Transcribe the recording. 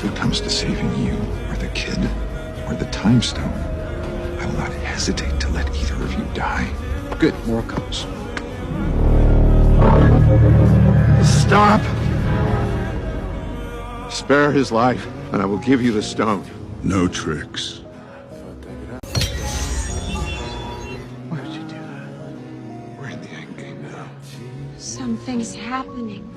If it comes to saving you, or the kid, or the time stone, I will not hesitate to let either of you die. Good, more comes. Stop! Spare his life, and I will give you the stone. No tricks. Why did you do that? We're in the end game now. Something's happening.